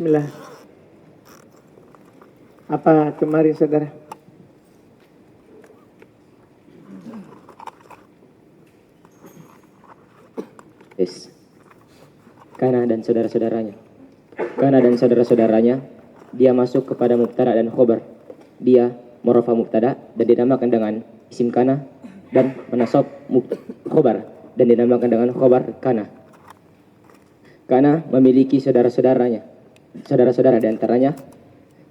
Bismillah. Apa kemarin saudara? Yes. Kana dan saudara-saudaranya. Kana dan saudara-saudaranya, dia masuk kepada mubtada dan khobar. Dia murafa mubtada dan dinamakan dengan isim kana, dan menasab khobar dan dinamakan dengan khobar kana. Kana memiliki saudara-saudaranya. Saudara-saudara di antaranya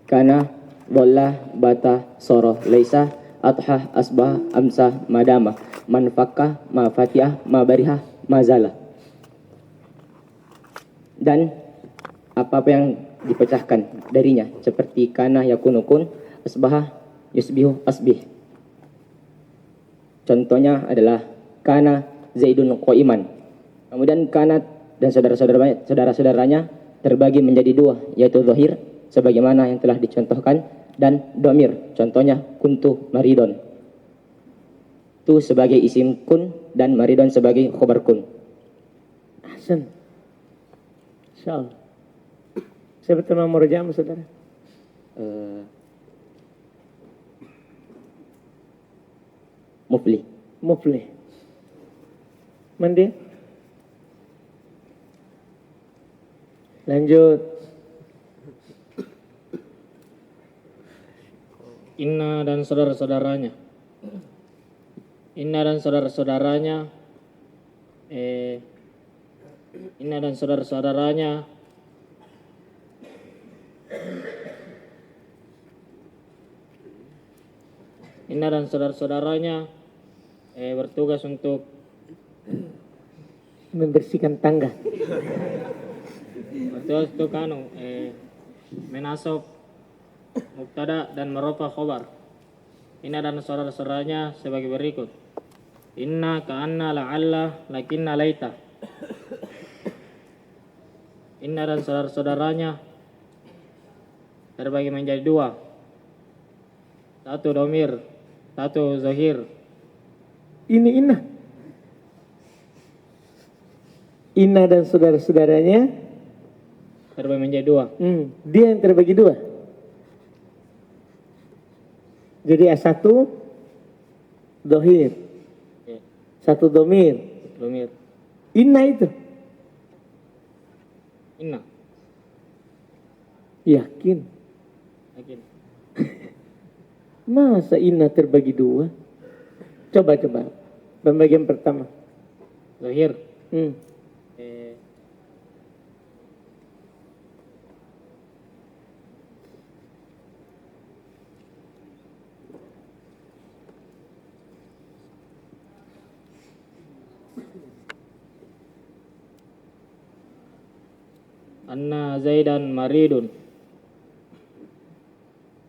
kana, dhalla, bata, soroh, laisa, athah, asbah, amsah, madama, manfakah, mafatiyah, mabarihah, mazala. Dan apa yang dipecahkan darinya seperti kana yakunukun, asbah yusbihu asbih. Contohnya adalah kana zaidun qa'iman. Kemudian kana dan saudara-saudaranya terbagi menjadi dua, yaitu zahir sebagaimana yang telah dicontohkan, dan domir, contohnya kuntu maridon. Tu sebagai isim kun dan maridon sebagai khobar kun. Ahsan. Insyaallah. Saya betul nomor jam saudara. Mufli. Muflih. Mandi. Lanjut. Inna dan saudara-saudaranya. Inna dan saudara-saudaranya. Inna dan saudara-saudaranya. Inna dan saudara-saudaranya bertugas untuk Membersihkan tangga. bertugas untuk menasab mubtada dan merofa khobar. Inna dan saudara-saudaranya sebagai berikut. Inna, ka'anna, la'alla, lakinna, laita. Inna dan saudara-saudaranya terbagi menjadi dua. Satu domir, satu zahir. Ini inna. Inna dan saudara-saudaranya Terbagi menjadi dua. Dia yang terbagi dua. Jadi A1 dohir, Oke, satu domir. domir. Inna itu. Inna. Yakin. Yakin. Masa inna terbagi dua? Coba. Pembagian pertama. Zahir. Anna Zaidan maridun.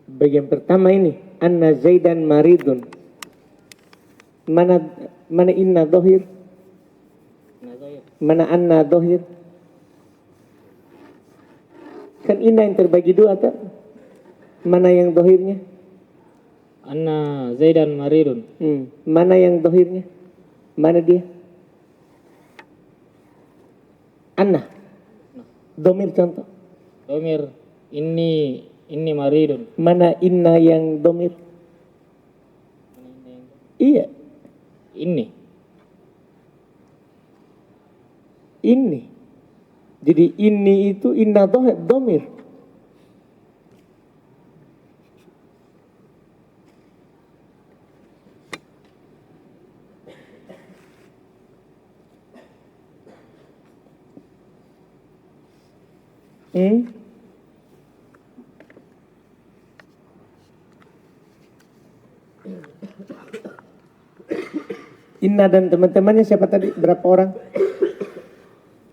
Bagian pertama ini. Anna Zaidan maridun. Mana inna dohir? Anna Zahir. Mana anna dohir? Kan inna yang terbagi dua tak? Mana yang dohirnya? Anna Zaidan maridun. Mana yang dohirnya? Mana dia? Anna. Domir contoh. Domir. Inni maridun. Mana inna yang domir? Iya. Inni. Ini. Jadi ini itu inna domir. Inna dan teman-temannya siapa tadi? Berapa orang?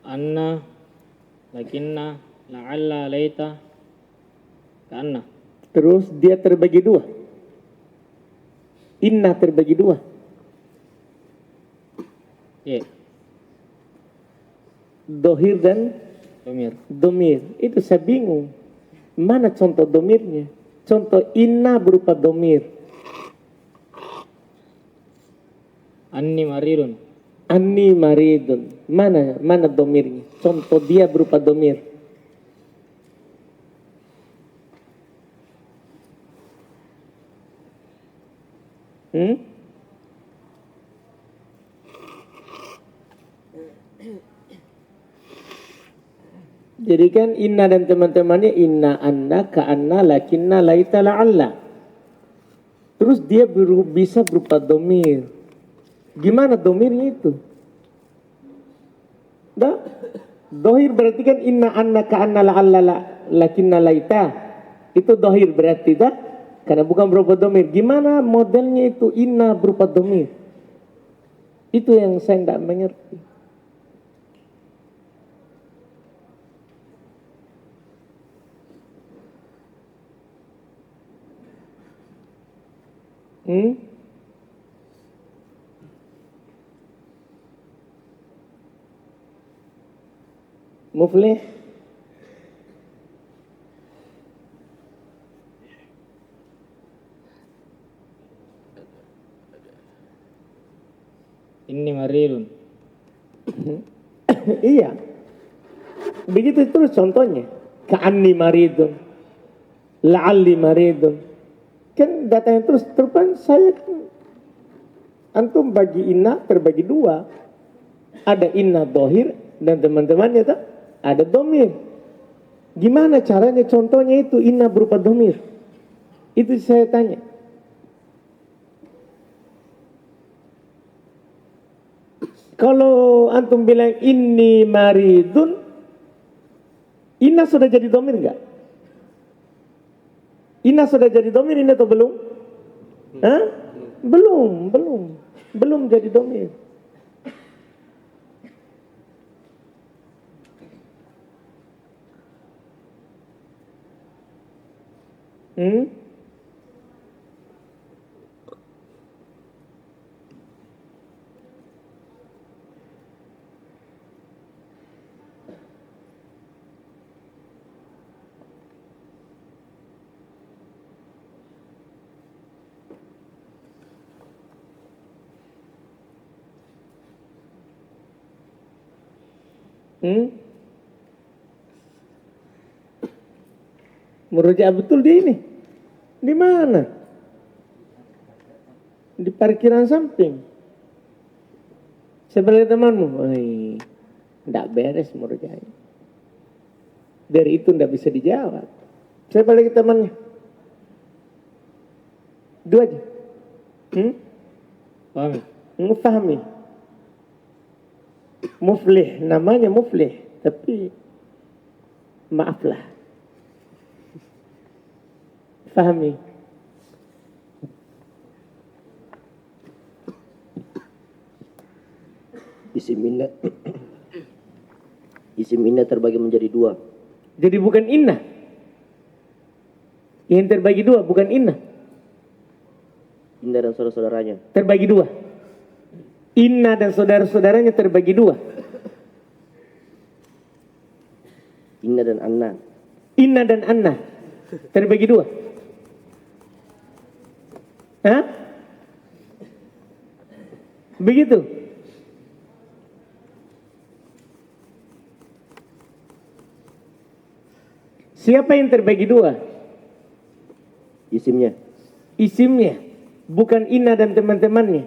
Anna, lakinna, la'alla, laita, ka'anna. Terus dia terbagi dua. Inna terbagi dua. Iya. Dohir dan Domir. domir. Itu saya bingung. Mana contoh domirnya? Contoh inna berupa domir. Anni maridun. Anni maridun. Mana domirnya? Contoh dia berupa domir. Jadi kan inna dan teman-temannya inna anna ka'anna lakinna laita la'alla. Terus dia bisa berupa domir. Gimana domirnya itu? Dohir berarti kan inna anna ka'anna la'alla lakinna laita. Itu dohir berarti dah. Karena bukan berupa domir. Gimana modelnya itu inna berupa domir? Itu yang saya tidak mengerti. Muflih. Inni maridun. Iya. Begitu terus contohnya. Ka'anni maridun. La'alli maridun. Kan datanya terus saya kan. Antum bagi inna terbagi dua. Ada inna dohir dan teman-temannya tak? Ada domir. Gimana caranya contohnya itu inna berupa domir? Itu saya tanya. Kalau antum bilang inni maridun, inna sudah jadi domir enggak? Inna sudah jadi domir ini atau belum? Hah? Belum jadi domir. Merujuk betul di ini. Di mana? Di parkiran samping. Sebelah temanmu. Tidak beres merujuknya. Dari itu tidak bisa dijawab. Saya balik ke temannya. Dua aja. Fahmi. Muflih, namanya muflih, tapi maaflah. Fahmi. Isim inna terbagi menjadi dua. Jadi bukan inna. Yang terbagi dua bukan inna. Inna dan saudara-saudaranya. Terbagi dua. Inna dan saudara-saudaranya terbagi dua. Inna dan anna. Inna dan anna terbagi dua. Hah? Begitu. Siapa yang terbagi dua? Isimnya. Isimnya. Bukan inna dan teman-temannya.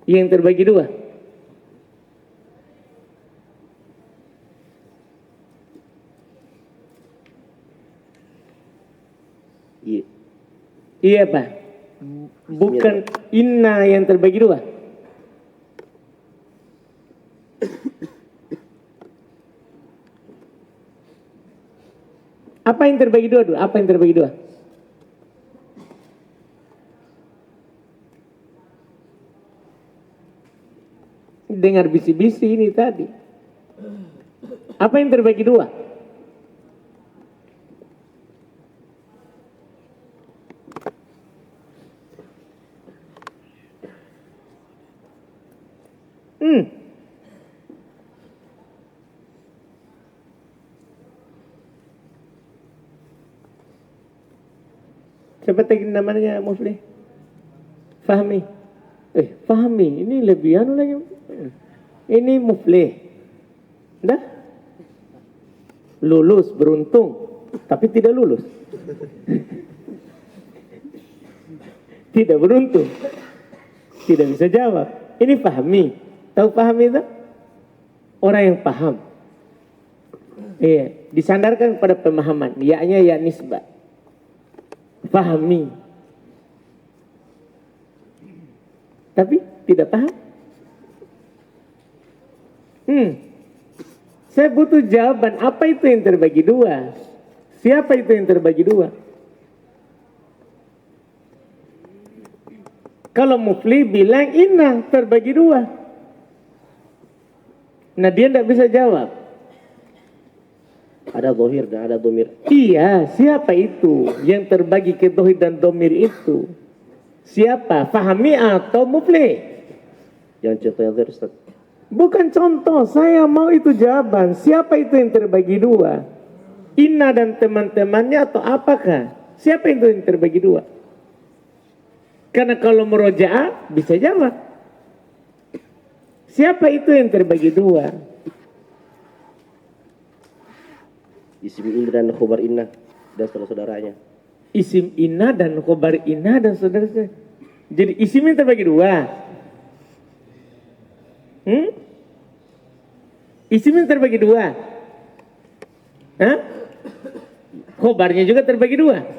Yang terbagi dua. Iya. Iya Pak. Bukan inna yang terbagi dua. Apa yang terbagi dua? Apa yang terbagi dua? Dengar bisi-bisi ini tadi. Apa yang terbagi dua? Siapa tadi namanya Muflih? Fahmi. Fahmi. Ini lebih anu lagi. Ini Muflih. Dah? Lulus, beruntung. Tapi tidak lulus. Tidak beruntung. Tidak bisa jawab. Ini pahami. Tahu pahami itu? Orang yang paham. Iya, disandarkan pada pemahaman. Ya-nya ya nisbah. Pahami. Tapi tidak paham. Saya butuh jawaban. Apa itu yang terbagi dua? Siapa itu yang terbagi dua? Kalau mufli bilang inna terbagi dua. Nah dia tidak bisa jawab. Ada dohir dan ada domir. Iya, siapa itu yang terbagi ke dohir dan domir itu? Siapa? Fahami atau mufli? Yang contohnya zahir Ustaz. Bukan contoh, saya mau itu jawaban. Siapa itu yang terbagi dua? Inna dan teman-temannya atau apakah? Siapa itu yang terbagi dua? Karena kalau meroja'ah bisa jawab. Siapa itu yang terbagi dua? Isim inna dan khobar inna dan saudara-saudaranya. Isim inna dan khobar inna dan saudara-saudara. Jadi isim yang terbagi dua. Isim yang terbagi dua. Hah? Khobarnya juga terbagi dua.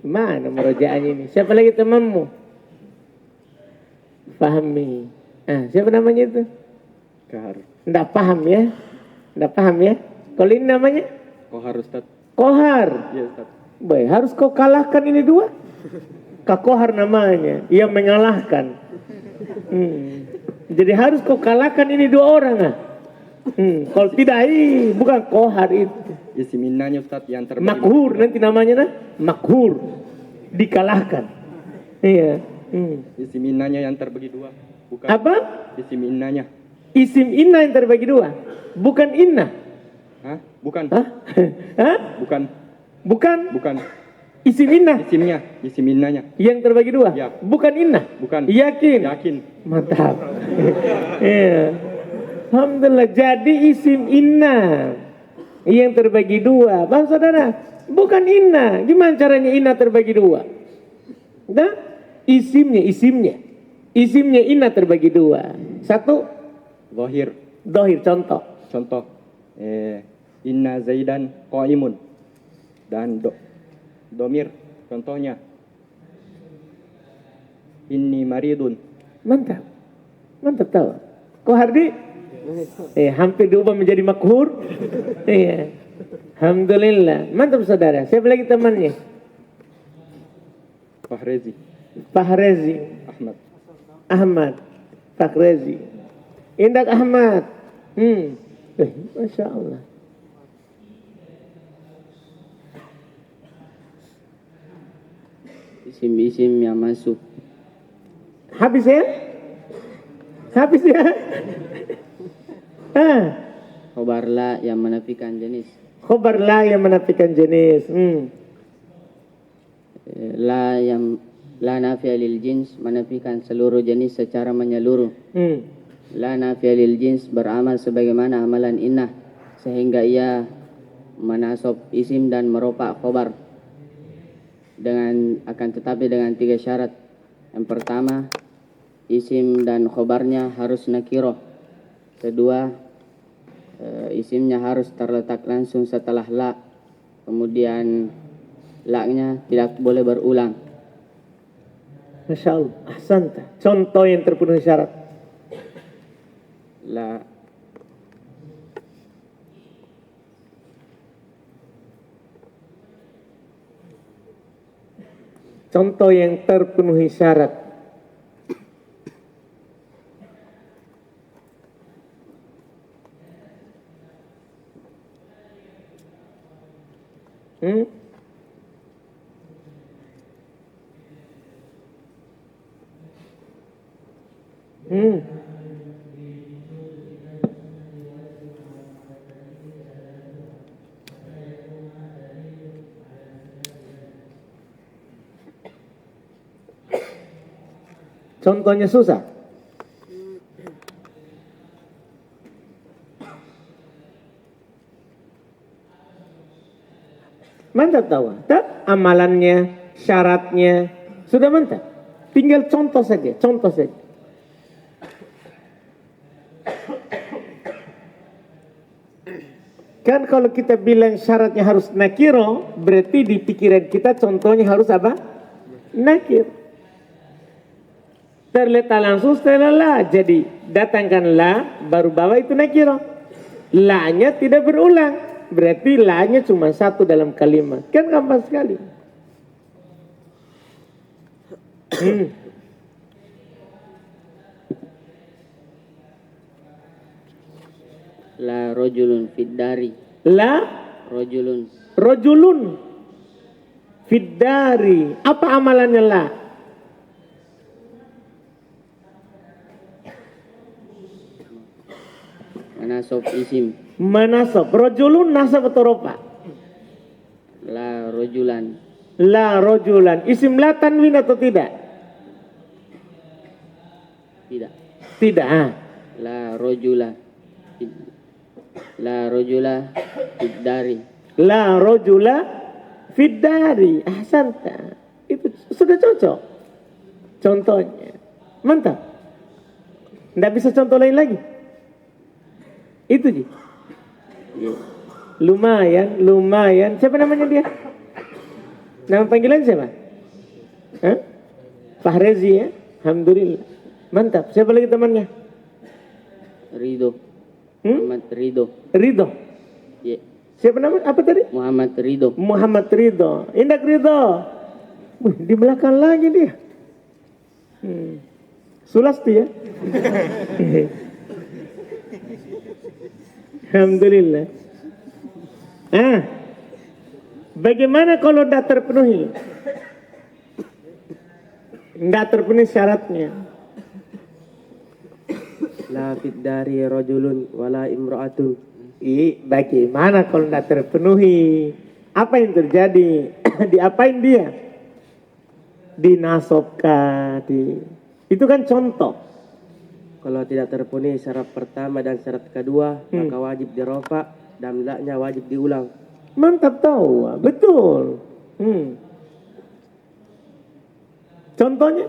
Mana merojaannya ini? Siapa lagi temanmu? Fahmi. Siapa namanya itu? Kahar. Nggak paham ya? Nggak paham ya? Kalau ini namanya? Kohar Ustaz. Kohar. Iya Ustaz. Baik, harus kau kalahkan ini dua. Kak Kohar namanya, yang mengalahkan. Jadi harus kau kalahkan ini dua orang. Kalau tidak, bukan Kohar itu. Isim innanya Ustaz yang terbagi. Makhur nanti namanya makhur. Dikalahkan. Iya. Isim innanya yang terbagi dua. Bukan. Apa? Isim innanya. Isim inna yang terbagi dua. Bukan inna. Hah? Bukan. Hah? Hah? Bukan. Bukan. Bukan. Isim inna Isimnya. Isim innanya. yang terbagi dua. Ya. Bukan inna. Bukan. Yakin. Yakin. Mantap. Iya. Alhamdulillah. Jadi isim inna yang terbagi dua. Paham saudara? Bukan inna. Gimana caranya inna terbagi dua? Nah, isimnya. Isimnya inna terbagi dua. Satu, Zahir. dohir, contoh. Contoh. Inna Zaidan qaimun. Dan domir. Contohnya. Inni maridun. Mantap. Mantap tahu. Kok Hardi? Hampir diubah menjadi makhur. Iya. Alhamdulillah. Mantap saudara. Siapa lagi temannya? Fahrezi. Fahrezi. Ahmad. Ahmad. Fahrezi. Indak Ahmad. Masya Allah. Isim-isim yang masuk. Habis ya? Habis ya? Khobar la yang menafikan jenis. Khobar la yang menafikan jenis. La nafi'a lil jins menafikan seluruh jenis secara menyeluruh. La nafi'a lil jins beramal sebagaimana amalan innah sehingga ia menasab isim dan meropak khobar akan tetapi dengan 3 syarat. Yang pertama, isim dan khobarnya harus nakiroh. Kedua, isimnya harus terletak langsung setelah la. Kemudian la-nya tidak boleh berulang. Masya Allah. Ahsanta. Contoh yang terpenuhi syarat. La. Contoh yang terpenuhi syarat. Contohnya susah. Mantap tahu? Tak? Amalannya, syaratnya, sudah mantap. Tinggal contoh saja, contoh saja. Kan kalau kita bilang syaratnya harus nakiro, berarti di pikiran kita contohnya harus apa? Nakir. Terletak langsung setelah la. Jadi datangkan la, baru bawa itu nakiro. La-nya tidak berulang. Berarti la-nya cuma satu dalam kalimat. Kan gampang sekali. La rojulun fiddari. La Rojulun. rojulun fiddari. Apa amalannya la? Manasab isim. Manasab. Rojulun nasab atau ropa? La rojulan. La rojulan. Isim la tanwin atau tidak? Tidak. Tidak. La rojula. La rojula fiddari. La rojula fiddari. Ahsanta. Itu sudah cocok. Contohnya. Mantap. Tidak bisa contoh lain lagi. Itu sih. Lumayan, lumayan. Siapa namanya dia? Nama panggilan siapa? Hah? Fahrezi ya? Alhamdulillah. Mantap. Siapa lagi temannya? Ridho. Muhammad Ridho. Ridho. Ya. Siapa nama? Apa tadi? Muhammad Ridho. Muhammad Ridho. Indak Ridho. Di belakang lagi dia. Sulasti ya. Alhamdulillah. Bagaimana kalau tidak terpenuhi? Tidak terpenuhi syaratnya. La fiddari rajulun wala imra'atun. Bagaimana kalau tidak terpenuhi? Apa yang terjadi? Diapain dia? Dinasobkah? Itu kan contoh. Kalau tidak terpenuhi syarat pertama dan syarat kedua, maka wajib dirofa dan la-nya wajib diulang. Mantap tahu, betul. Contohnya?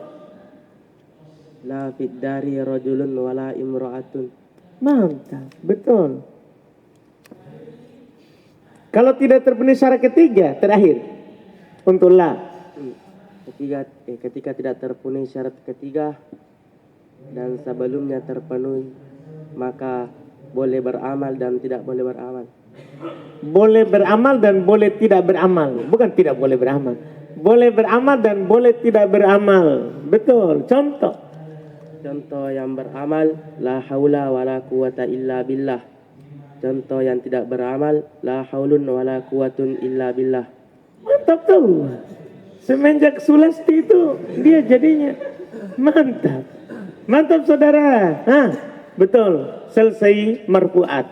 La fiddari rajulun wala imra'atun. Mantap, betul. Kalau tidak terpenuhi syarat ketiga, terakhir untuk la. Ketika tidak terpenuhi syarat ketiga dan sebelumnya terpenuhi, maka boleh beramal dan tidak boleh beramal. Boleh beramal dan boleh tidak beramal. Bukan tidak boleh beramal. Boleh beramal dan boleh tidak beramal. Betul. Contoh. Contoh yang beramal, la haula wala quwata illa billah. Contoh yang tidak beramal, la haulun wala quwatun illa billah. Mantap tahu. Semenjak Sulasti itu dia jadinya mantap. Mantap saudara. Betul. Selesai marfuat.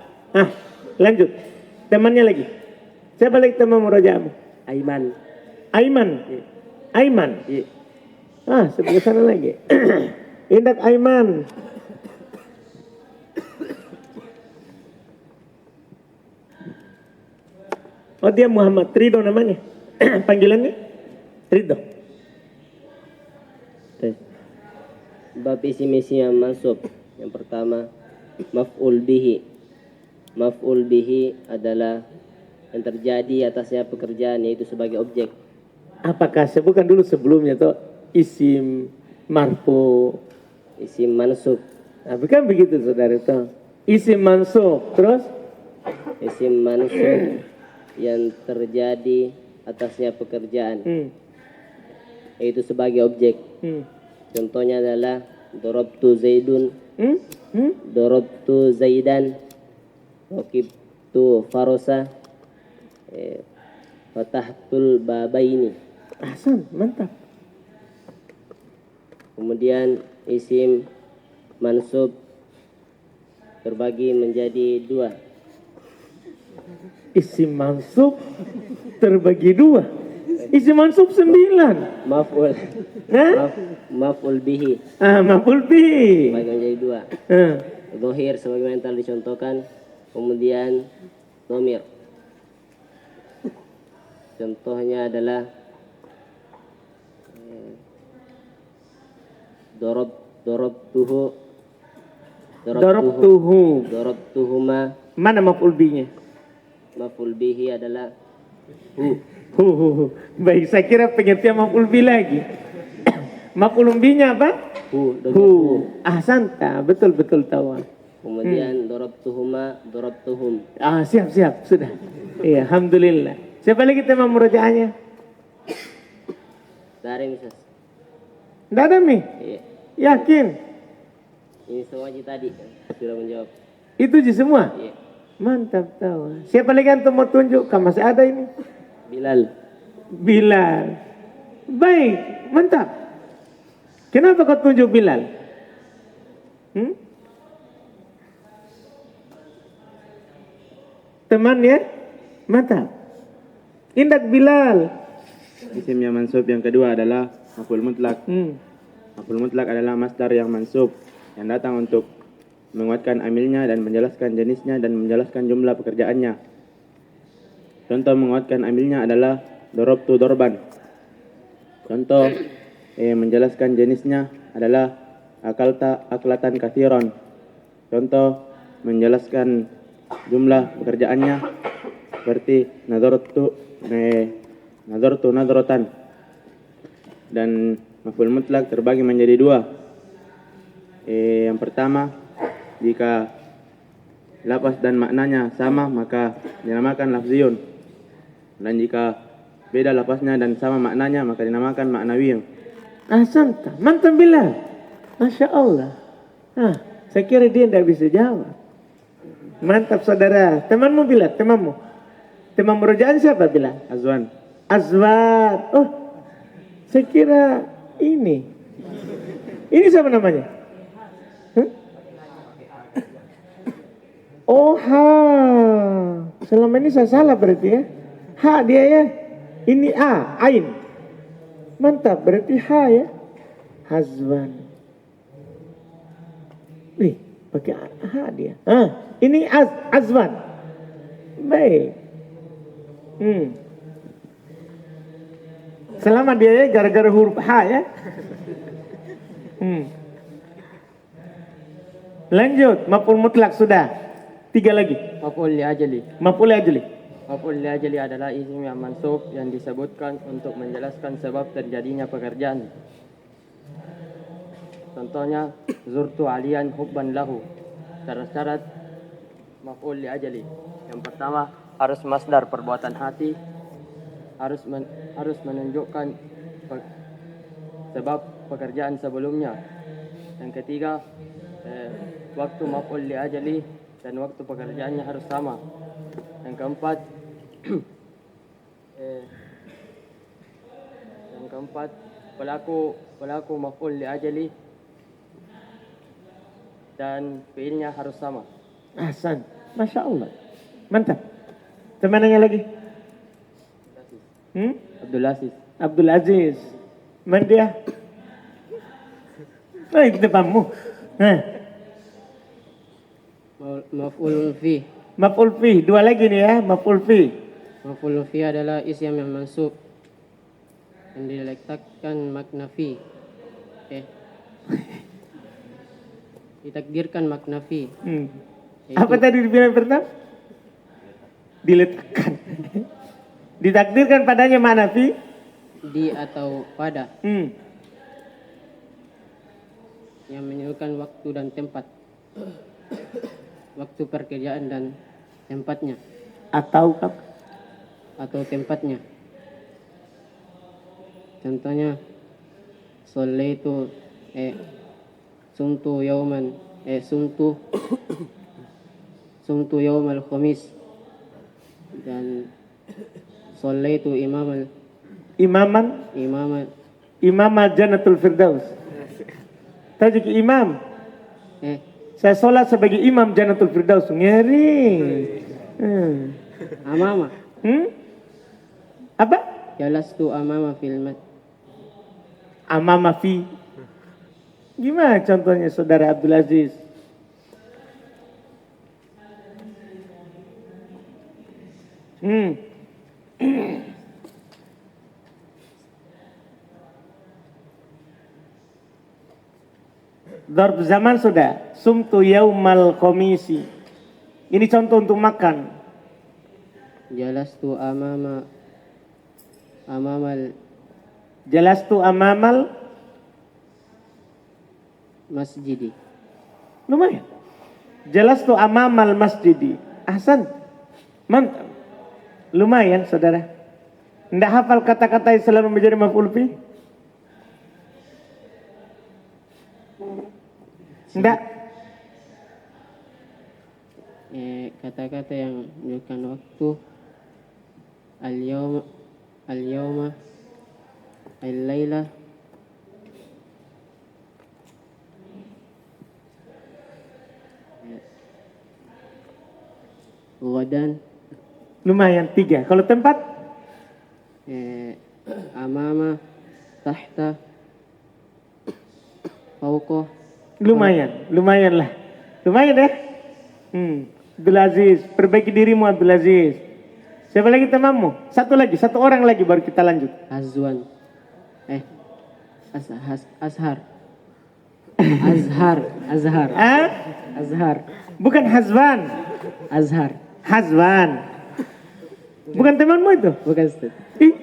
Lanjut. Temannya lagi. Siapa lagi teman murajaahmu? Aiman. Aiman. Aiman. Sebelah sana lagi. Indak Aiman. Oh dia Muhammad Ridho namanya. Panggilannya Ridho. Bab isim-isim yang mansub. Yang pertama, maf'ul bihi. Maf'ul bihi adalah yang terjadi atasnya pekerjaan, yaitu sebagai objek. Apakah sebutkan dulu sebelumnya tuh isim marfu, Isim mansub. bukan begitu saudara itu. Isim mansub, terus Isim mansub yang terjadi atasnya pekerjaan, yaitu sebagai objek. Contohnya adalah dorobtu zaidun, dorobtu zaidan, rakibtu farosa, fatahtul babaini. Ahsan, mantap. Kemudian isim mansub terbagi menjadi dua. Isim mansub terbagi dua. Isim mansub 9. Maf'ul, maf'ul bihi Maf'ul bihi. terbagi menjadi dua. Dhohir sebagaimana yang telah dicontohkan, kemudian dhamir. contohnya adalah dorobtuhu, Darabtuhu. dorobtuhuma. Mana maf'ul bihi-nya? Maf'ul bihi adalah hu. Baik, saya kira pengertian maf'ul bihi lagi. Maf'ul bihi-nya apa? Hu, domir Hu. hu. Ahsanta, betul tahu. Kemudian dorobtuhuma, dorobtuhum. Siap, sudah. Iya, alhamdulillah. Siapa lagi tema murojaahnya? Dari misal. Tidak ada mi? Iya. Yakin? Ini semua Ji tadi sudah menjawab. Itu je semua? Iya. Mantap tahu. Siapa lagi antum mau tunjuk? Masih ada ini? Bilal. Bilal. Baik, mantap. Kenapa kau tunjuk Bilal? Temannya? Mantap. Indak Bilal. Isim yang mansub yang kedua adalah maf'ul mutlak. Maf'ul mutlak adalah masdar yang mansub yang datang untuk menguatkan amilnya dan menjelaskan jenisnya dan menjelaskan jumlah pekerjaannya. Contoh menguatkan amilnya adalah dorobtu dorban. Contoh menjelaskan jenisnya adalah akalta aklatan kathiron. Contoh menjelaskan jumlah pekerjaannya seperti nadartu nadratan. Dan maf'ul mutlak terbagi menjadi dua. Yang pertama, jika lafaz dan maknanya sama maka dinamakan lafziyun. Dan jika beda lafaznya dan sama maknanya maka dinamakan maknawiyun. Ahsanta. Mantap Bilal. Masya Allah. Saya kira dia tidak bisa jawab. Mantap saudara. Temanmu Bilal, temanmu. Teman merojaan siapa Bilal? Azwan. Azwat. Oh, saya kira ini. Ini siapa namanya? Oh, selama ini saya salah berarti ya. Dia ya. Ini ain. Mantap, berarti ya. Hazwan. Pakai dia. Ini azwan. Baik. Selama dia ya gara-gara huruf ya. Lanjut, maf'ul mutlak sudah. 3 lagi. Maf'ul li ajli. Maf'ul ajli. Maf'ul li ajli adalah isim yang mansub yang disebutkan untuk menjelaskan sebab terjadinya pekerjaan. Contohnya, zurtu aliyan hubban lahu. Syarat-syarat maf'ul li ajli. Yang pertama, harus masdar perbuatan hati. Harus menunjukkan sebab pekerjaan sebelumnya. Yang ketiga, waktu maf'ul li ajli dan waktu pekerjaannya harus sama. Yang keempat, pelaku maf'ul li ajli dan fiilnya harus sama. Ahsan. Masya Allah. Mantap. Temananya lagi? Abdul Aziz. Abdul Aziz. Mana dia? Di depanmu. Maf'ul fi. Maf'ul fi. 2 lagi nih ya. Maf'ul fi. Maf'ul fi adalah isim yang mansub yang diletakkan makna fi. Ditakdirkan makna fi. Apa tadi dibilang pertama? Diletakkan. Ditakdirkan padanya mana fi? Di atau pada. Yang menunjukkan waktu dan tempat. Waktu pekerjaan dan tempatnya. Atau tempatnya. Contohnya, sallaitu sumtu yauman sumtu yaumal khamis dan sallaitu imama Jannatul Firdaus. Tadi ke imam. Saya sholat sebagai imam Jannatul Firdaus. Ngeri. amama. Apa? Jalastu amama filmat. Amama fi. Gimana contohnya saudara Abdul Aziz? Dzarf zaman sudah. Sumtu yaumal komisi. Ini contoh untuk makan. Jalastu amamal Jalastu amamal masjidi. lumayan. Jalastu amamal masjidi. Ahsan. Mantap. Lumayan saudara. Nggak hafal kata-kata yang selalu menjadi maf'ul bih? Nggak. Kata-kata yang menunjukkan waktu al-yawma al-laila ghadan. Lumayan 3. Kalau tempat? Amama, tahta, fauqa. Lumayan lah. Lumayan ya? Abdul Aziz, perbaiki dirimu Abdul Aziz. Siapa lagi temanmu? Satu orang lagi baru kita lanjut. Azwan. Azhar. Azhar. Bukan Hazwan. Azhar. Hazwan. Bukan temanmu itu? Bukan Ustaz. Ih.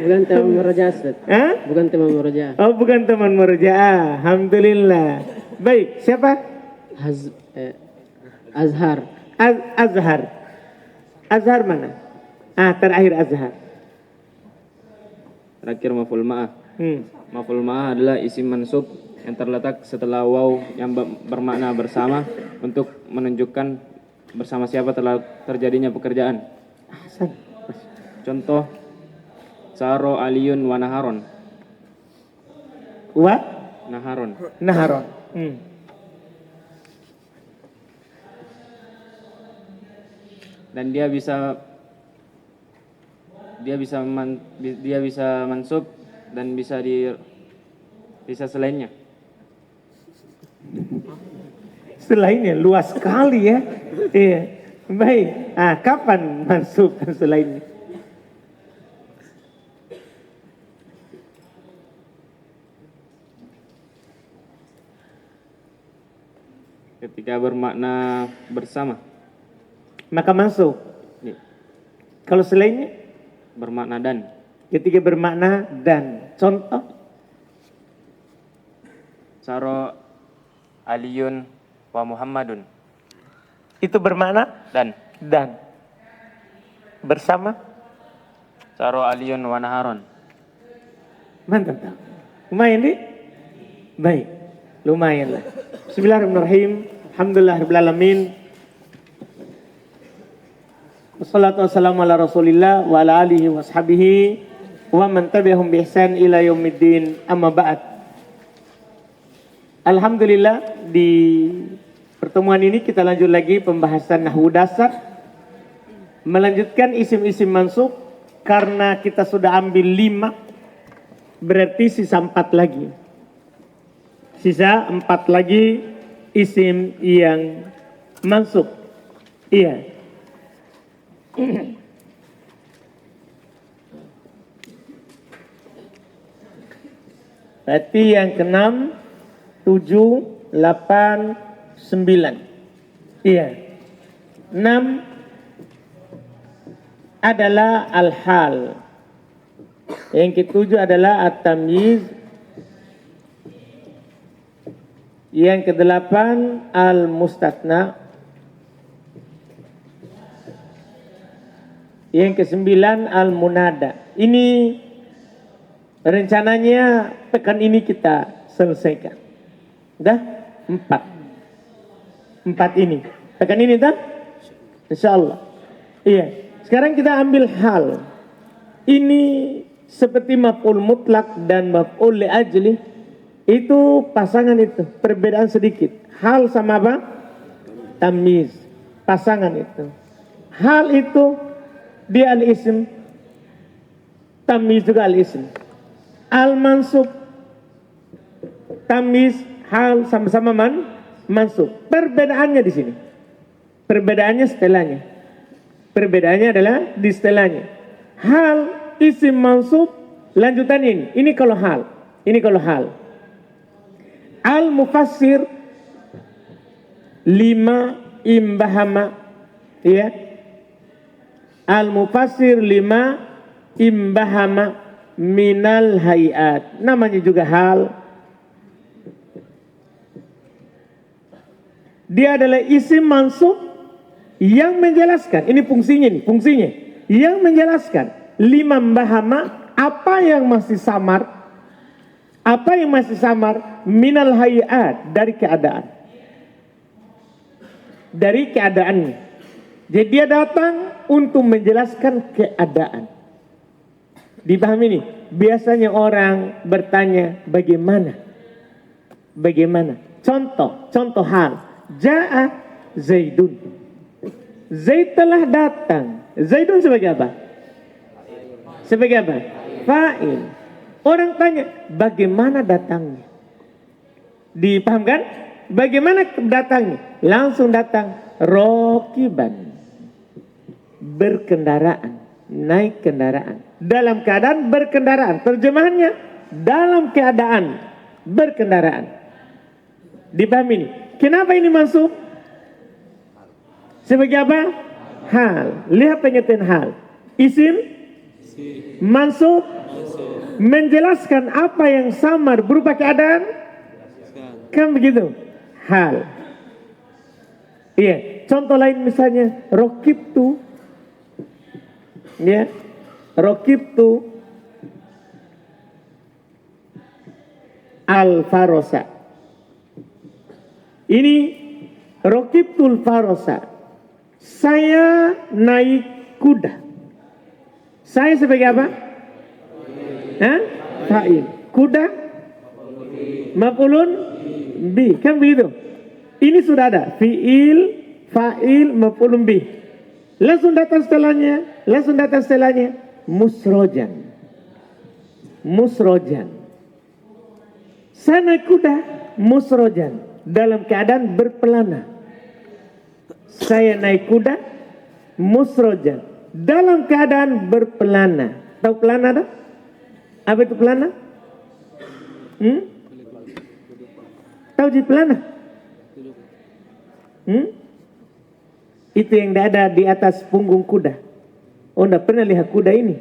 Bukan teman meraja Ustaz. Bukan teman meraja. Oh, bukan teman meraja. Alhamdulillah. Baik, siapa? Azhar. Azhar. Azhar mana? Terakhir Azhar. Terakhir maf'ul ma'ah. Maf'ul ma'ah adalah isim mansub yang terletak setelah waw yang bermakna bersama untuk menunjukkan bersama siapa telah terjadinya pekerjaan. Contoh, Saro aliyun wa naharon. Naharon. Dan dia bisa mansub dan bisa selainnya. Selainnya luas sekali ya. Iya. Baik. Kapan mansub dan selainnya? Ketika bermakna bersama. Maka mansub. Ya. Kalau selainnya? Bermakna dan. Ketika bermakna dan. Contoh? Saro aliyun wa Muhammadun. Itu bermakna? Dan. Bersama? Saro aliyun wa naharon. Mantap. Lumayan nih? Baik. Lumayan lah. Bismillahirrahmanirrahim. Alhamdulillahirrahmanirrahim. Wassalatu wassalamu ala rasulillah wa ala alihi wa ashabihi wa man tabi'ahum bi ihsan ila yaumiddin, amma ba'd. Alhamdulillah, di pertemuan ini kita lanjut lagi pembahasan nahwu dasar, melanjutkan isim-isim mansub. Karena kita sudah ambil 5, berarti sisa 4 lagi. Sisa 4 lagi isim yang mansub. Iya. Berarti yang ke-6, 7, 8, 9. Iya. 6 adalah al-hal. Yang ke-7 adalah at-tamyiz. Yang ke-8 al-mustatsna. Yang ke-9 al-munada. Ini rencananya pekan ini kita selesaikan. Dah 4 ini. Pekan ini dah? Insyaallah. Iya. Sekarang kita ambil hal. Ini seperti maf'ul mutlak dan maf'ul li ajli. Itu pasangan itu. Perbedaan sedikit. Hal sama apa? Tamyiz. Pasangan itu. Hal itu dia al-ism. Tamyiz juga al-ism. Al-mansub. Tamyiz, hal sama-sama mansub. Perbedaannya di sini. Perbedaannya setelahnya. Perbedaannya adalah di setelahnya. Hal, isim mansub, lanjutan ini. Ini kalau hal. Ini kalau hal. Al-mufassir lima imbahama, ya. Al-mufassir lima imbahama minal hayat. Namanya juga hal. Dia adalah isim mansub yang menjelaskan. Ini fungsinya nih, fungsinya. Yang menjelaskan lima imbahama, apa yang masih samar, apa yang masih samar minal hayat, dari keadaan. Dari keadaannya. Jadi dia datang untuk menjelaskan keadaan. Dipahami nih, biasanya orang bertanya bagaimana? Bagaimana? Contoh hal. Ja'a Zaidun. Zaid telah datang. Zaidun sebagai apa? Sebagai apa? Fa'il. Orang tanya, bagaimana datangnya? Dipahamkan? Bagaimana datangnya? Langsung datang. Rokiban. Berkendaraan. Naik kendaraan. Dalam keadaan berkendaraan. Terjemahannya, dalam keadaan berkendaraan. Dipahami ini. Kenapa ini masuk? Sebagai apa? Hal. Lihat pengertian hal. Isim mansub menjelaskan apa yang samar berupa keadaan. Kan begitu? Hal. Iya. Contoh lain misalnya rokibtu. Ya. Rokibtu al-farosa. Ini rokibtul farosa. Saya naik kuda. Saya sebagai apa? Fa'il. Kuda maf'ulun bi. Kan begitu? Ini sudah ada. Fi'il, fa'il, maf'ulun bi. Langsung datang setelahnya. Musrojan. Musrojan. Saya naik kuda. Musrojan. Dalam keadaan berpelana. Saya naik kuda musrojan. Dalam keadaan berpelana. Tahu pelana tak? Apa itu pelana? Tahu je pelana? Itu yang ada di atas punggung kuda. Oh, enggak pernah lihat kuda ini?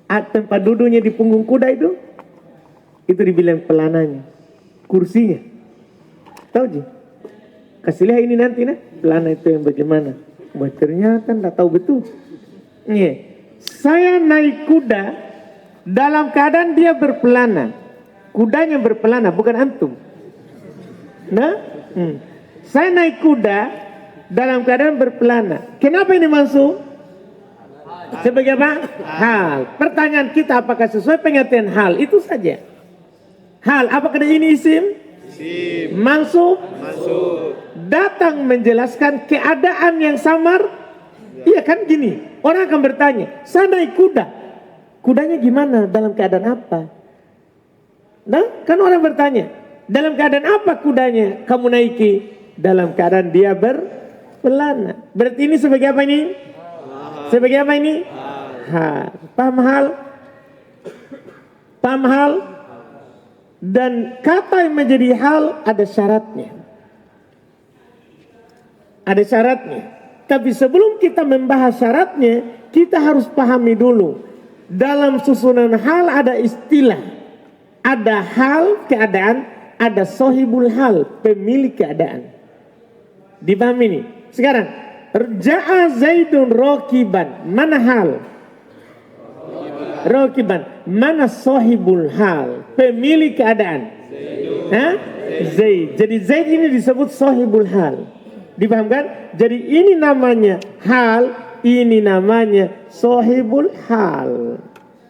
Tempat duduknya di punggung kuda itu dibilang pelananya. Kursinya. Tahu je? Kasih lihat ini nanti nah. Pelana itu yang bagaimana? Wah, ternyata enggak tahu betul. Iya. Saya naik kuda dalam keadaan dia berpelana. Kudanya berpelana, bukan antum. Nah, saya naik kuda dalam keadaan berpelana. Kenapa ini masuk? Sebagai apa? Hal. Pertanyaan kita apakah sesuai pengertian hal? Itu saja. Hal, apakah ini isim? Isim. Mansub? Mansub. Datang menjelaskan keadaan yang samar? Iya kan gini. Orang akan bertanya, saya naik kuda. Kudanya gimana? Dalam keadaan apa? Nah, kan orang bertanya, dalam keadaan apa kudanya kamu naiki? Dalam keadaan dia berpelana. Berarti ini sebagai apa ini? Sebagai apa ini? Hal. Paham hal? Paham hal? Dan kata yang menjadi hal ada syaratnya. Ada syaratnya. Tapi sebelum kita membahas syaratnya, kita harus pahami dulu. Dalam susunan hal ada istilah. Ada hal keadaan, ada sohibul hal, pemilik keadaan. Dipahami ini? Sekarang, Ja'a Zaidun rokiban. Mana hal? Rokiban. Mana sohibul hal? Pemilik keadaan. Zaid. Jadi Zaid ini disebut sohibul hal. Dipahamkan? Jadi ini namanya hal, ini namanya sohibul hal.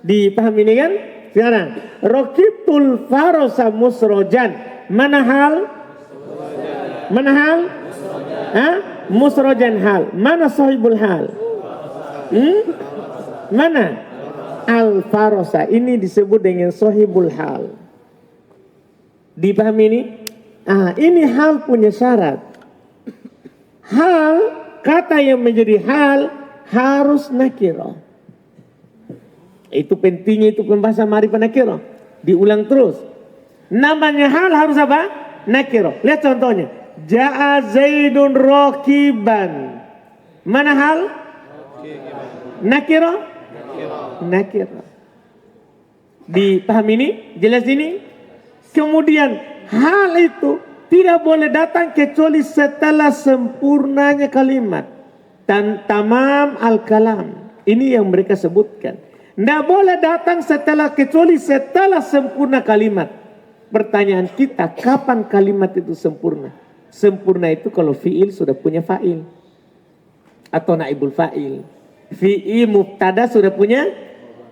Dipahami ini kan? Sekarang, rokibtul farosa musrojan. Mana hal? Mana hal? Musrojan hal. Mana sohibul hal? Mana? Al-farosa. Ini disebut dengan sohibul hal. Dipahami ini? Ini hal punya syarat. Hal, kata yang menjadi hal harus nakirah. Itu pentingnya itu pembahasan ma'rifah nakirah. Diulang terus. Namanya hal harus apa? Nakiro. Lihat contohnya. Ja'a Zaidun rakiban. Mana hal? Nakiro? Nakiro. Dipahami ini? Jelas ini? Kemudian hal itu tidak boleh datang kecuali setelah sempurnanya kalimat. Dan tamam al-kalam. Ini yang mereka sebutkan. Tidak boleh datang kecuali setelah sempurna kalimat. Pertanyaan kita, kapan kalimat itu sempurna? Sempurna itu kalau fi'il sudah punya fa'il. Atau naibul fa'il. Fi'il mubtada sudah punya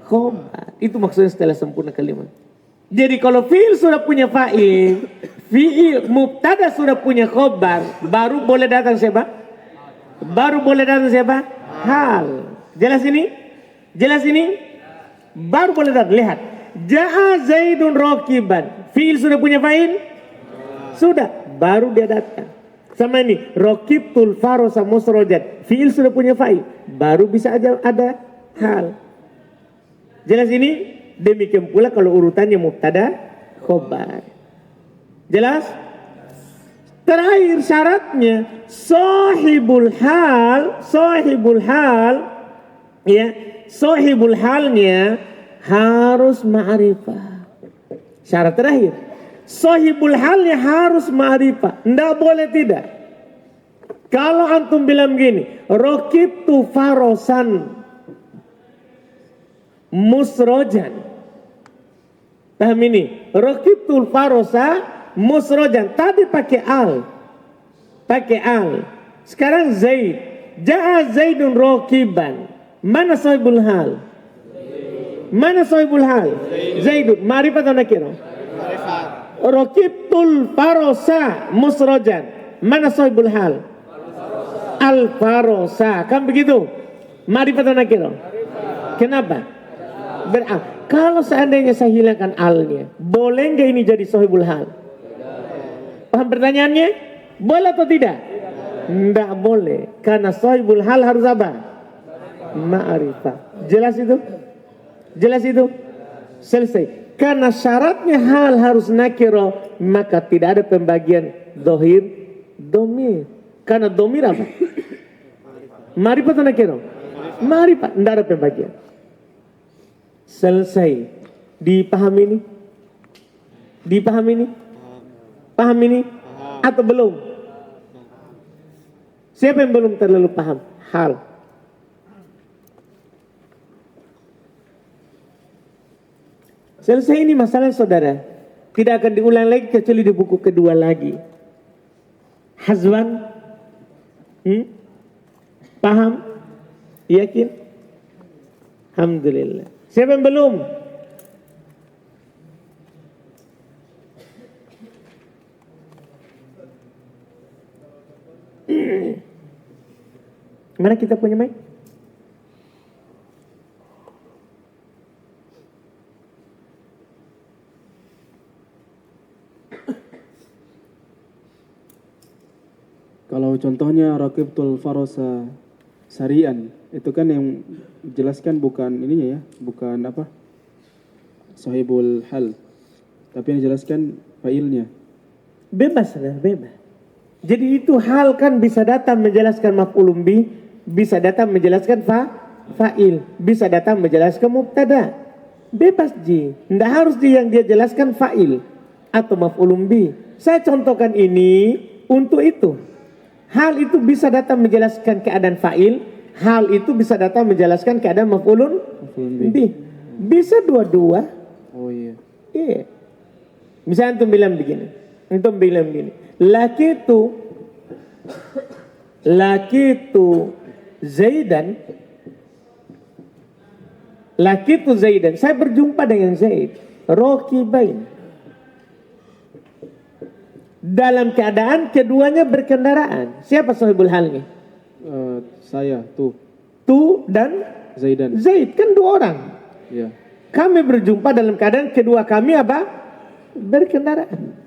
khobar. Itu maksudnya setelah sempurna kalimat. Jadi kalau fi'il sudah punya fa'il, fi'il mubtada sudah punya khobar, baru boleh datang siapa? Baru boleh datang siapa? Hal. Jelas ini? Jelas ini? Baru boleh datang. Lihat. Ja'a Zaidun rakiban. Fi'il sudah punya fa'il? Sudah. Baru dia datang. Sama ini. Rakibtul farosa musrojat. Fi'il sudah punya fa'il. Baru bisa aja ada hal. Jelas ini? Demikian pula kalau urutannya mubtada khobar. Jelas? Terakhir syaratnya sahibul hal ya, sahibul halnya harus ma'rifah. Syarat terakhir, sahibul halnya harus ma'rifah. Enggak boleh tidak. Kalau antum bilang gini, rakibtu farosan musrojan. Paham ini? Rakibtul farosa musrojan. Tadi pakai al. Pakai al. Sekarang Zaid. Ja'a Zaidun rakiban. Mana sahibul hal? Mana sahibul hal? Zaidun. Ma'rifat atau nakirah? Rakibtul farosa musrojan. Mana sahibul hal? Al farosa. Kan begitu? Ma'rifat atau nakirah? Kenapa? Berarti kalau seandainya saya hilangkan alnya, boleh nggak ini jadi sahibul hal? Paham pertanyaannya? Boleh atau tidak? Tidak boleh. Karena sahibul hal harus apa? Ma'rifah. Jelas itu? Jelas itu? Selesai. Karena syaratnya hal harus nakiro, maka tidak ada pembagian dohir, domir. Karena domir apa? Ma'rifah atau nakiro? Ma'rifah. Tidak ada pembagian. Selesai. Dipahami ini? Dipahami ini? Paham ini? Atau belum? Siapa yang belum terlalu paham? Hal. Selesai ini masalah saudara. Tidak akan diulang lagi kecuali di buku kedua lagi. Hazwan? Paham? Yakin? Alhamdulillah. Siapa yang belum? Mana kita punya mic? Kalau contohnya rakibtul farosa sarian, itu kan yang jelaskan bukan ininya ya, bukan apa? Sahibul hal. Tapi yang dijelaskan fa'ilnya. Bebas, bebas. Jadi itu hal kan bisa datang menjelaskan maf'ulun bih, bisa datang menjelaskan fa'il, bisa datang menjelaskan mubtada. Bebas ji, tidak harus yang dia jelaskan fa'il atau maf'ulun bih. Saya contohkan ini untuk itu. Hal itu bisa datang menjelaskan keadaan fa'il, hal itu bisa datang menjelaskan keadaan maf'ulun bih. Bisa dua-dua. Oh iya. Iya. Misalnya antum bilang begini. Lakitu Zaidan. Saya berjumpa dengan Zaid. Rakibain. Dalam keadaan keduanya berkendaraan. Siapa sahibul halnya? Saya, tuh. Tu dan Zaidan. Zaid, kan dua orang. Iya. Kami berjumpa dalam keadaan kedua kami apa? Berkendaraan.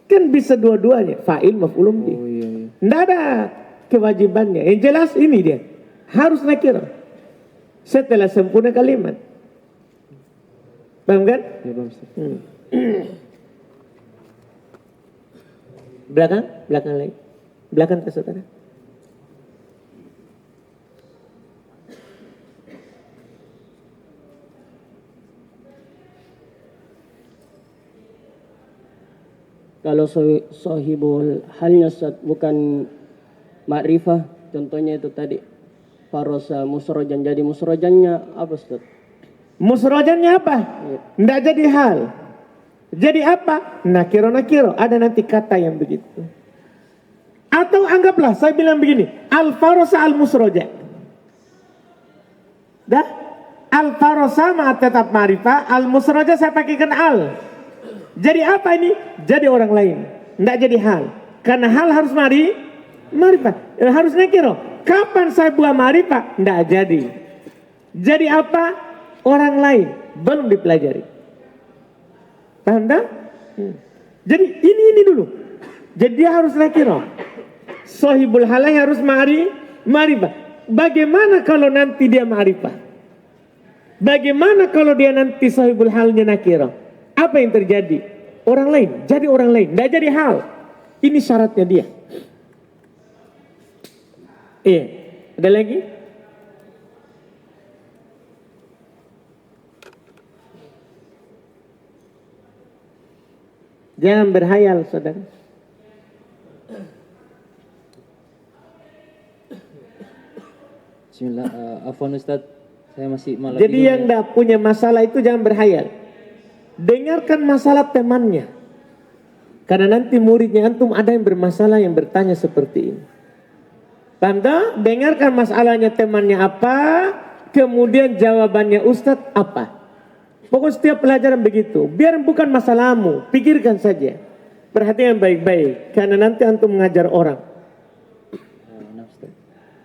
Kan bisa dua-duanya. Fa'il maf'ulun bih. Oh iya. Tidak ada kewajibannya. Yang jelas ini dia. Harus nakirah. Setelah sempurna kalimat. Paham kan? Ya, paham. Belakang lagi. Belakang ke saudara. Kalau sohibul halnya Ustaz, bukan ma'rifah, contohnya itu tadi farosa musrojan, jadi musrojannya apa Ustaz? Musrojannya apa? Nggak jadi hal. Jadi apa? Nakiro, ada nanti kata yang begitu. Atau anggaplah saya bilang begini, al-farosa al-musroja. Dah? Al-farosa mah tetap ma'rifah, al-musroja saya pakaikan al. Jadi apa ini? Jadi orang lain. Tidak jadi hal. Karena hal harus marifat. Harus nakiro. Kapan saya buat marifat? Tidak jadi. Jadi apa? Orang lain. Belum dipelajari. Paham tak? Jadi ini dulu. Jadi dia harus nakiro. Sohibul halai harus marifat. Bagaimana kalau nanti dia marifat? Bagaimana kalau dia nanti sohibul halnya nakiro? Apa yang terjadi? Orang lain, jadi orang lain, tidak jadi hal. Ini syaratnya dia. Ada lagi? Jangan berhayal, saudara. Bismillah, afwan Ustaz, saya masih malah Jadi yang tidak punya masalah itu jangan berhayal. Dengarkan masalah temannya. Karena nanti muridnya antum ada yang bermasalah yang bertanya seperti ini. Paham tak? Dengarkan masalahnya temannya apa, kemudian jawabannya Ustadz apa. Pokoknya setiap pelajaran begitu. Biar bukan masalahmu, pikirkan saja. Perhatikan baik-baik, karena nanti antum mengajar orang. Nah, Ustaz.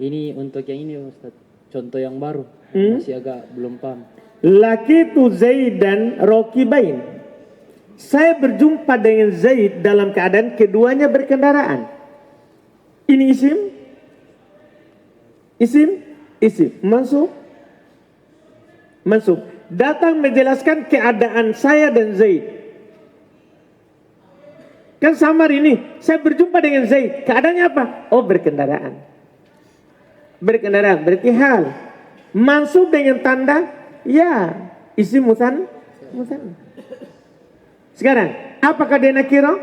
Ini untuk yang ini Ustaz, contoh yang baru, masih agak belum paham. Laki tu Zaid dan Rokibain. Saya berjumpa dengan Zaid dalam keadaan keduanya berkendaraan. Ini isim. Masuk. Datang menjelaskan keadaan saya dan Zaid. Kan samar ini. Saya berjumpa dengan Zaid. Keadaannya apa? Oh, berkendaraan. Berkendaraan berarti hal. Masuk dengan tanda ya, isim musan. Sekarang, apakah dia nakiro?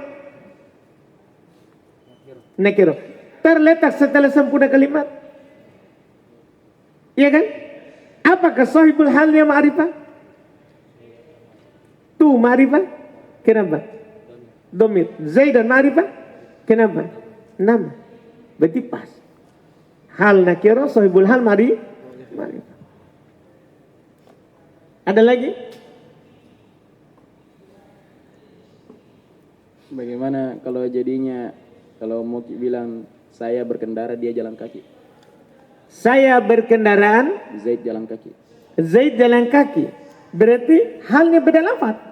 Nakiro. Terletak setelah sempurna kalimat. Iya kan? Apakah sahibul halnya ma'rifah? Tu ma'rifah? Kenapa? Domir. Zaid dan ma'rifah? Kenapa? Nama. Berarti pas. Hal nakiro, sahibul hal ma'rifah. Ada lagi? Bagaimana kalau jadinya, kalau mau bilang saya berkendara, dia jalan kaki. Saya berkendaraan, Zaid jalan kaki. Zaid jalan kaki. Berarti halnya beda lafaz.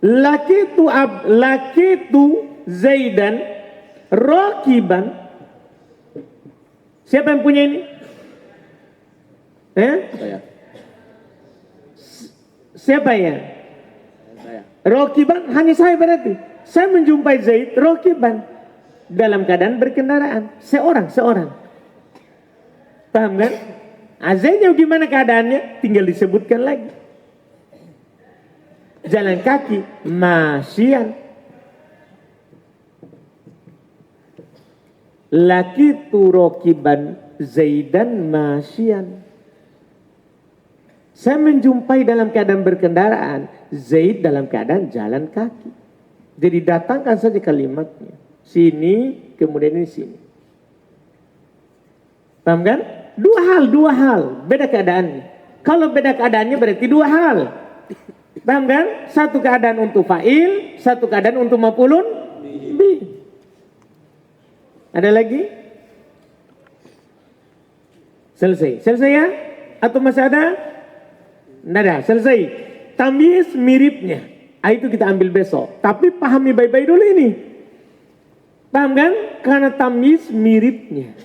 Laki tu Zaidan rakiban. Siapa yang punya ini? Saya. Siapa ya? Saya. Rakiban hanya saya berarti. Saya menjumpai Zaid rakiban dalam keadaan berkendaraan. Seorang. Paham kan? Zaidnya gimana keadaannya? Tinggal disebutkan lagi. Jalan kaki, masyian. Laki tu rakiban Zaidan masyian. Saya menjumpai dalam keadaan berkendaraan, Zaid dalam keadaan jalan kaki. Jadi datangkan saja kalimatnya. Sini, kemudian ini sini. Paham kan? Dua hal. Beda keadaannya. Kalau beda keadaannya berarti dua hal. Paham kan? Satu keadaan untuk fa'il, satu keadaan untuk maf'ulun bi. Ada lagi? Selesai ya? Atau masih ada? Tidak ada, selesai. Tamyiz miripnya. Itu kita ambil besok. Tapi pahami baik-baik dulu ini. Paham kan? Karena tamyiz miripnya.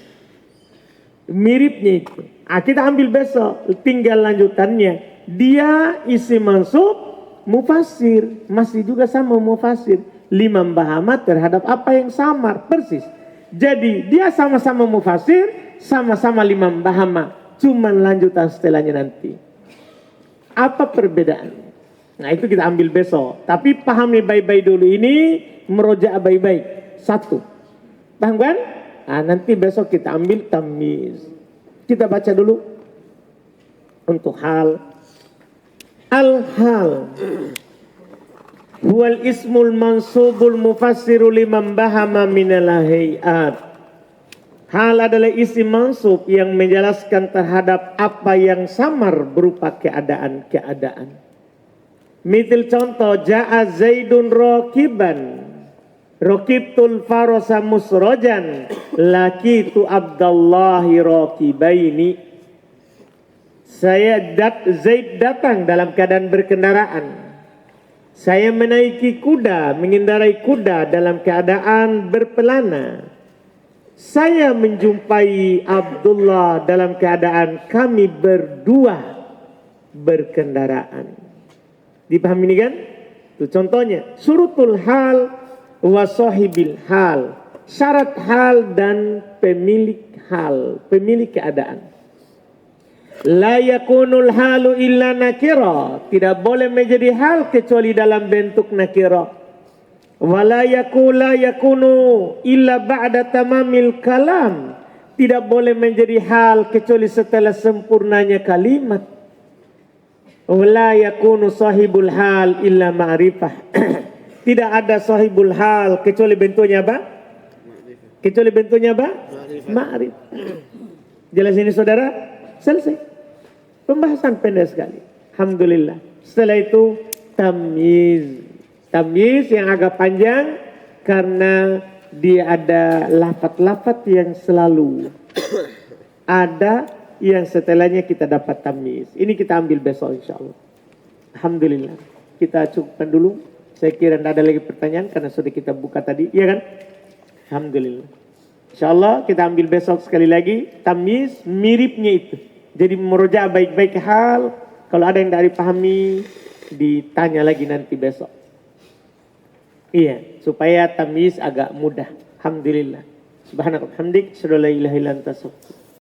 Miripnya itu. Kita ambil besok. Tinggal lanjutannya. Dia isim mansub mufasir, masih juga sama mufasir. Lima membahamat terhadap apa yang samar, persis. Jadi dia sama-sama mufasir, sama-sama lima membahamat. Cuman lanjutan setelahnya nanti. Apa perbedaan? Nah itu kita ambil besok. Tapi pahami baik-baik dulu ini, meroja baik-baik. Satu. Paham kan? Nah, nanti besok kita ambil tamyiz. Kita baca dulu untuk hal. Al-hal huwal ismul mansubul mufassiru liman bahama minal hayat. Hal adalah isim mansub yang menjelaskan terhadap apa yang samar berupa keadaan-keadaan. Misal contoh, ja'a Zaidun rakiban, rakibtul farasa musrojan, lakitu Abdallahi rakibaini. Zaid datang dalam keadaan berkendaraan. Saya menaiki kuda, mengendarai kuda dalam keadaan berpelana. Saya menjumpai Abdullah dalam keadaan kami berdua berkendaraan. Dipahami ini kan? Itu contohnya. Surutul hal wa sahibil hal. Syarat hal dan pemilik hal, pemilik keadaan. La yakunul halu illa nakira. Tidak boleh menjadi hal kecuali dalam bentuk nakira. Wala yakunu illa ba'da tamamil kalam. Tidak boleh menjadi hal kecuali setelah sempurnanya kalimat. Wala yakunu sahibul hal illa ma'rifah. Tidak ada sahibul hal kecuali bentuknya apa? Kecuali bentuknya apa? Ma'rifah. Jelas ini saudara? Selesai. Pembahasan pendek sekali. Alhamdulillah. Setelah itu tamyiz. Tamyiz yang agak panjang karena dia ada lafaz-lafaz yang selalu ada yang setelahnya kita dapat tamyiz. Ini kita ambil besok insyaallah. Alhamdulillah. Kita cukupkan dulu. Saya kira tidak ada lagi pertanyaan karena sudah kita buka tadi, iya kan? Alhamdulillah. Insyaallah kita ambil besok sekali lagi tamyiz miripnya itu. Jadi meroja baik-baik hal. Kalau ada yang tidak dipahami, ditanya lagi nanti besok. Iya, supaya tamyiz agak mudah. Alhamdulillah. Subhanallah, hamdik, asyhadu an la ilaha illa anta, astaghfiruka.